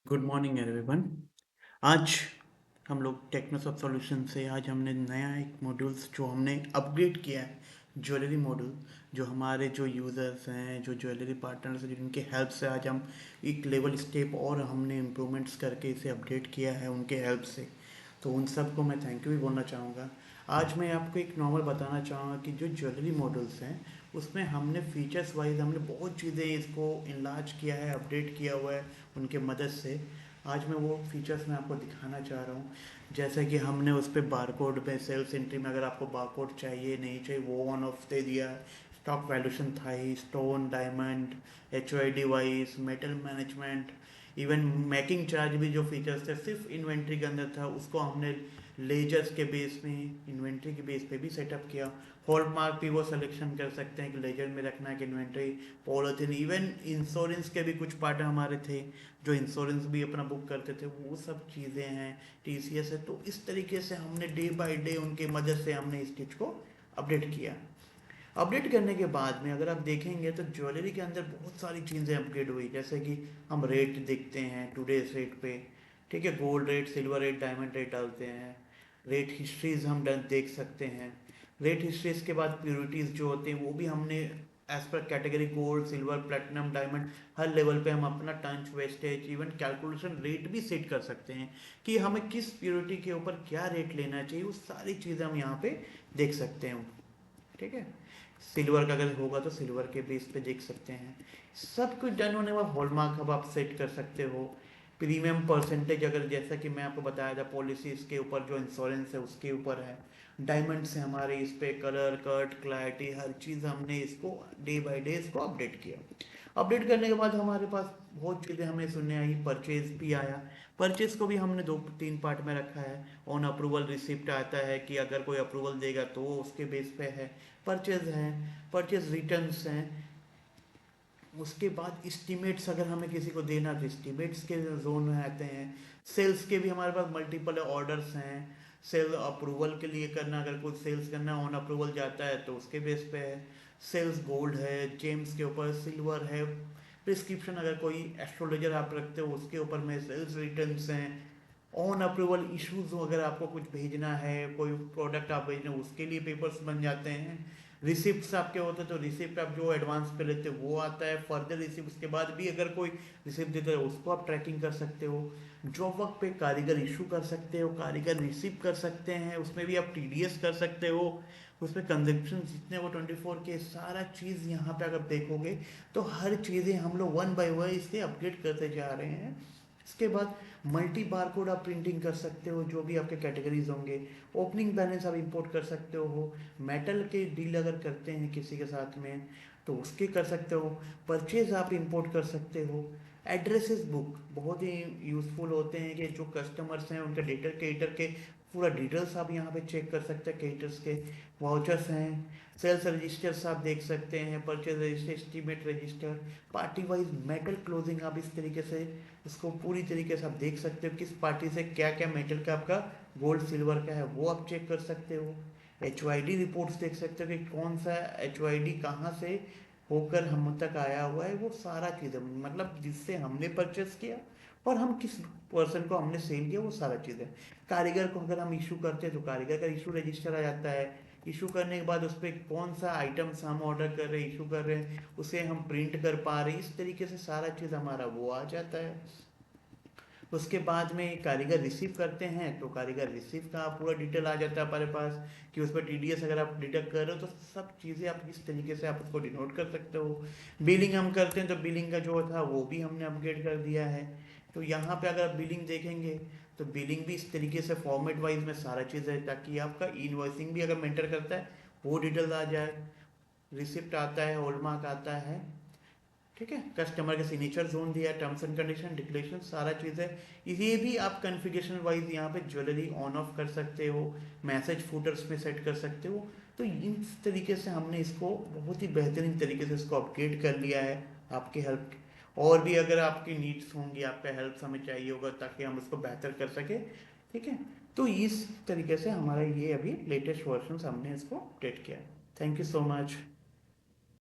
Good morning everyone. आज हम लोग टेक्नोसॉफ्ट सॉल्यूशन से आज हमने नया एक मॉड्यूल्स जो हमने अपग्रेड किया है, ज्वेलरी मॉड्यूल। जो हमारे जो यूज़र्स हैं, जो ज्वेलरी पार्टनर्स हैं, जिनके हेल्प से आज हम एक लेवल स्टेप और हमने इम्प्रूवमेंट्स करके इसे अपडेट किया है उनके हेल्प से। तो उन सबको मैं थैंक यू भी बोलना चाहूँगा। आज मैं आपको एक नॉर्मल बताना चाहूँगा कि जो ज्वेलरी मॉडल्स हैं उसमें हमने फीचर्स वाइज हमने बहुत चीज़ें इसको इनलार्ज किया है, अपडेट किया हुआ है उनके मदद से। आज मैं वो फीचर्स मैं आपको दिखाना चाह रहा हूँ। जैसे कि हमने उस पर बारकोड में सेल्स एंट्री में अगर आपको बारकोड चाहिए नहीं चाहिए वो ऑन ऑफ दे दिया है। स्टॉक वैल्यूशन था ही, stone, diamond, H O I device, metal management, even making charge भी जो फीचर्स थे सिर्फ इन्वेंट्री के अंदर था, उसको हमने लेजर्स के बेस में इन्वेंट्री के बेस पे भी सेटअप किया। हॉलमार्क भी वो सिलेक्शन कर सकते हैं कि लेजर में रखना है कि इन्वेंट्री, पॉलिथीन, इवन इंश्योरेंस के भी कुछ पार्ट हमारे थे जो इंश्योरेंस भी अपना बुक करते थे, वो सब चीज़ें हैं। टीसीएस है, तो इस तरीके से हमने डे बाय डे उनके मदद से हमने इस चीज़ को अपडेट किया। अपडेट करने के बाद में अगर आप देखेंगे तो ज्वेलरी के अंदर बहुत सारी चीज़ें अपग्रेड हुई, जैसे कि हम रेट देखते हैं टुडेज रेट पे। ठीक है, gold rate, silver rate, diamond rate डालते हैं। रेट हिस्ट्रीज हम देख सकते हैं। रेट हिस्ट्रीज के बाद प्योरिटीज जो होते हैं वो भी हमने as per category gold, silver, platinum, diamond, हर लेवल पे हम अपना टंच, वेस्टेज, इवन कैलकुलेशन रेट भी सेट कर सकते हैं कि हमें किस प्योरिटी के ऊपर क्या रेट लेना चाहिए। वो सारी चीज़ें हम यहाँ पे देख सकते हैं। ठीक है, सिल्वर का अगर होगा तो सिल्वर के बेस पे देख सकते हैं। सब कुछ डन होने के बाद हॉलमार्क अब आप सेट कर सकते हो। प्रीमियम परसेंटेज अगर जैसा कि मैं आपको बताया था पॉलिसीज के ऊपर जो इंश्योरेंस है उसके ऊपर है। डायमंड से हमारे इस पे कलर, कट, क्लैरिटी, हर चीज़ हमने इसको डे बाय डे इसको अपडेट किया। अपडेट करने के बाद हमारे पास बहुत चीज़ें हमें सुनने आई, परचेज भी आया। परचेज को भी हमने दो तीन पार्ट में रखा है। ऑन अप्रूवल रिसिप्ट आता है कि अगर कोई अप्रूवल देगा तो वो उसके बेस पे है। परचेज हैं, परचेज रिटर्न्स हैं। उसके बाद इस्टीमेट्स अगर हमें किसी को देना तो इस्टीमेट्स के जोन में आते हैं। सेल्स के भी हमारे पास मल्टीपल ऑर्डर्स हैं। सेल अप्रूवल के लिए करना, अगर कुछ सेल्स करना ऑन अप्रूवल जाता है तो उसके बेस पे है। सेल्स गोल्ड है, जेम्स के ऊपर सिल्वर है। प्रिस्क्रिप्शन अगर कोई एस्ट्रोलॉजर आप रखते हो उसके ऊपर में सेल्स रिटर्न्स हैं। ऑन अप्रूवल इश्यूज अगर आपको कुछ भेजना है, कोई प्रोडक्ट आप भेजना उसके लिए पेपर्स बन जाते हैं। रिसिप्ट्स आपके होते हैं तो रिसिप्ट आप जो एडवांस पे लेते हो वो आता है। फर्दर रिसिप्ट उसके बाद भी अगर कोई रिसिप्ट देता है उसको आप ट्रैकिंग कर सकते हो। जॉब वर्क पे कारीगर इशू कर सकते हो, कारीगर रिसीव कर सकते हैं, उसमें भी आप टीडीएस कर सकते हो। उसमें कंजप्शन जितने वो 24 के सारा चीज़ यहाँ पे अगर देखोगे तो हर चीज़ें हम लोग वन बाय वन इसे अपडेट करते जा रहे हैं। इसके बाद मल्टी बार कोड आप प्रिंटिंग कर सकते हो, जो भी आपके कैटेगरीज होंगे। ओपनिंग बैलेंस आप इंपोर्ट कर सकते हो। मेटल के डील अगर करते हैं किसी के साथ में तो उसके कर सकते हो। परचेज आप इंपोर्ट कर सकते हो। एड्रेसेस बुक बहुत ही यूज़फुल होते हैं कि जो कस्टमर्स हैं उनके डेटर क्रेडिटर के पूरा डिटेल्स आप यहाँ पे चेक कर सकते हैं। क्रेडिटर्स के वाउचर्स हैं, सेल्स रजिस्टर्स आप देख सकते हैं, purchase register, estimate register, party wise metal closing आप इस तरीके से इसको पूरी तरीके से आप देख सकते हो। किस पार्टी से क्या क्या मेटल का आपका गोल्ड सिल्वर का है वो आप चेक कर सकते हो। एच रिपोर्ट्स देख सकते हो कि कौन सा एच कहाँ से होकर हम तक आया हुआ है। वो सारा चीज़ मतलब जिससे हमने परचेस किया और हम किस पर्सन को हमने सेल किया, वो सारा चीज़ें। कारीगर को अगर हम इशू करते हैं तो कारीगर का इशू रजिस्टर आ जाता है। इशू करने के बाद उस पर कौन सा आइटम्स हम ऑर्डर कर रहे हैं, इशू कर रहे हैं, उसे हम प्रिंट कर पा रहे हैं, इस तरीके से सारा चीज़ हमारा वो आ जाता है। उसके बाद में कारीगर रिसीव करते हैं तो कारीगर रिसीव का पूरा डिटेल आ जाता है हमारे पास कि उस पर टीडीएस अगर आप डिडक्ट कर रहे हो तो सब चीज़ें आप इस तरीके से आप उसको डिनोट कर सकते हो। बिलिंग हम करते हैं तो बिलिंग का जो था वो भी हमने अपग्रेड कर दिया है। तो यहाँ पे अगर आप बिलिंग देखेंगे तो बिलिंग भी इस तरीके से फॉर्मेट वाइज में सारा चीज़ है ताकि आपका इनवॉइसिंग भी अगर मेंटर करता है वो डिटेल आ जाए। रिसिप्ट आता है, हॉलमार्क आता है। ठीक है, कस्टमर के सिग्नेचर जोन दिया, टर्म्स एंड कंडीशन, डिक्लेरेशन, सारा चीज़ है। ये भी आप कॉन्फ़िगरेशन वाइज यहाँ पे ज्वेलरी ऑन ऑफ कर सकते हो, मैसेज फूटर्स में सेट कर सकते हो। तो इस तरीके से हमने इसको बहुत ही बेहतरीन तरीके से इसको अपडेट कर लिया है आपके हेल्प। और भी अगर आपकी नीड्स होंगी, आपका हेल्प हमें चाहिए होगा ताकि हम इसको बेहतर कर सके। ठीक है, तो इस तरीके से हमारा ये अभी लेटेस्ट वर्जन हमने इसको अपडेट किया है। Thank you so much.